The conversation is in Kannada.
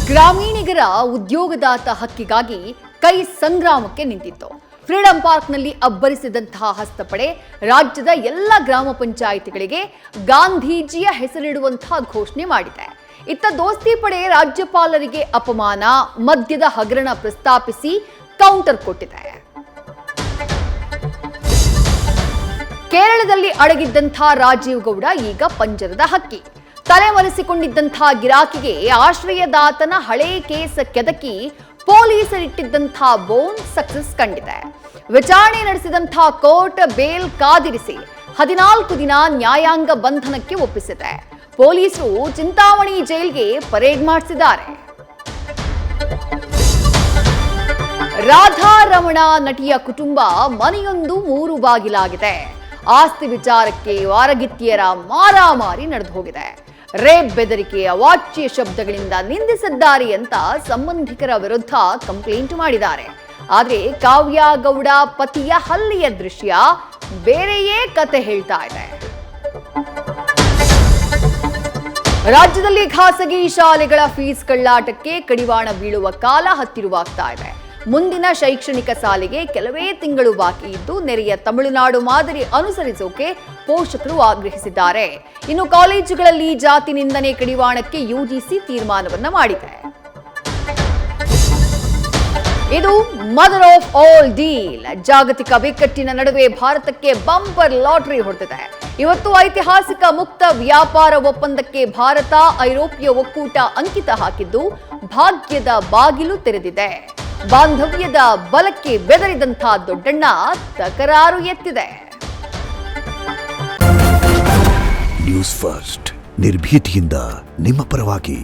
ಗ್ರಾಮೀಣಿಗರ ಉದ್ಯೋಗದಾತ ಹಕ್ಕಿಗಾಗಿ ಕೈ ಸಂಗ್ರಾಮಕ್ಕೆ ನಿಂತಿತ್ತು. ಫ್ರೀಡಂ ಪಾರ್ಕ್ನಲ್ಲಿ ಅಬ್ಬರಿಸಿದಂತಹ ಹಸ್ತಪಡೆ ರಾಜ್ಯದ ಎಲ್ಲ ಗ್ರಾಮ ಪಂಚಾಯಿತಿಗಳಿಗೆ ಗಾಂಧೀಜಿಯ ಹೆಸರಿಡುವಂತಹ ಘೋಷಣೆ ಮಾಡಿದೆ. ಇತ್ತ ದೋಸ್ತಿ ಪಡೆ ರಾಜ್ಯಪಾಲರಿಗೆ ಅಪಮಾನ, ಮದ್ಯದ ಹಗರಣ ಪ್ರಸ್ತಾಪಿಸಿ ಕೌಂಟರ್ ಕೊಟ್ಟಿದೆ. ಕೇರಳದಲ್ಲಿ ಅಡಗಿದ್ದಂಥ ರಾಜೀವ್ ಗೌಡ ಈಗ ಪಂಜರದ ಹಕ್ಕಿ. ತಲೆಮರೆಸಿಕೊಂಡಿದ್ದಂಥ ಗಿರಾಕಿಗೆ ಆಶ್ರಯದಾತನ ಹಳೆ ಕೇಸ್ ಕೆದಕಿ ಪೊಲೀಸರಿಟ್ಟಿದ್ದಂಥ ಬೋನ್ ಸಕ್ಸಸ್ ಕಂಡಿದೆ. ವಿಚಾರಣೆ ನಡೆಸಿದಂಥ ಕೋರ್ಟ್ ಬೇಲ್ ಕಾದಿರಿಸಿ 14 ದಿನ ನ್ಯಾಯಾಂಗ ಬಂಧನಕ್ಕೆ ಒಪ್ಪಿಸಿದೆ. ಪೊಲೀಸರು ಚಿಂತಾಮಣಿ ಜೈಲ್ಗೆ ಪರೇಡ್ ಮಾಡಿಸಿದ್ದಾರೆ. ರಾಧಾ ರಮಣ ನಟಿಯ ಕುಟುಂಬ ಮನೆಯೊಂದು 3 ಬಾಗಿಲಾಗಿದೆ. ಆಸ್ತಿ ವಿಚಾರಕ್ಕೆ ವಾರಗಿತ್ತಿಯರ ಮಾರಾಮಾರಿ ನಡೆದು ಹೋಗಿದೆ. ರೇಪ್ ಬೆದರಿಕೆಯ ಅವಾಚ್ಯ ಶಬ್ದಗಳಿಂದ ನಿಂದಿಸಿದ್ದಾರೆ ಅಂತ ಸಂಬಂಧಿಕರ ವಿರುದ್ಧ ಕಂಪ್ಲೇಂಟ್ ಮಾಡಿದ್ದಾರೆ. ಆದರೆ ಕಾವ್ಯ ಗೌಡ ಪತಿಯ ಹಲ್ಲೆಯ ದೃಶ್ಯ ಬೇರೆಯೇ ಕತೆ ಹೇಳ್ತಾ ಇದೆ. ರಾಜ್ಯದಲ್ಲಿ ಖಾಸಗಿ ಶಾಲೆಗಳ ಫೀಸ್ ಕಳ್ಳಾಟಕ್ಕೆ ಕಡಿವಾಣ ಬೀಳುವ ಕಾಲ ಹತ್ತಿರವಾಗ್ತಾ ಇದೆ. ಮುಂದಿನ ಶೈಕ್ಷಣಿಕ ಸಾಲಿಗೆ ಕೆಲವೇ ತಿಂಗಳು ಬಾಕಿ ಇದ್ದು ನೆರೆಯ ತಮಿಳುನಾಡು ಮಾದರಿ ಅನುಸರಿಸೋಕೆ ಪೋಷಕರು ಆಗ್ರಹಿಸಿದ್ದಾರೆ. ಇನ್ನು ಕಾಲೇಜುಗಳಲ್ಲಿ ಜಾತಿ ನಿಂದನೆ ಕಡಿವಾಣಕ್ಕೆ ಯುಜಿಸಿ ತೀರ್ಮಾನವನ್ನ ಮಾಡಿದೆ. ಇದು ಮದರ್ ಆಫ್ ಆಲ್ ಡೀಲ್. ಜಾಗತಿಕ ಬಿಕ್ಕಟ್ಟಿನ ನಡುವೆ ಭಾರತಕ್ಕೆ ಬಂಪರ್ ಲಾಟರಿ ಹೊಡೆದಿದೆ. ಇವತ್ತು ಐತಿಹಾಸಿಕ ಮುಕ್ತ ವ್ಯಾಪಾರ ಒಪ್ಪಂದಕ್ಕೆ ಭಾರತ ಐರೋಪ್ಯ ಒಕ್ಕೂಟ ಅಂಕಿತ ಹಾಕಿದ್ದು ಭಾಗ್ಯದ ಬಾಗಿಲು ತೆರೆದಿದೆ. ಬಾಂಧವ್ಯದ ಬಲಕ್ಕೆ ಬೆದರಿದಂಥ ದೊಡ್ಡಣ್ಣ ತಕರಾರು ಎತ್ತಿದೆ. ನ್ಯೂಸ್ ಫಸ್ಟ್ ನಿರ್ಭೀತಿಯಿಂದ ನಿಮ್ಮ ಪರವಾಗಿ.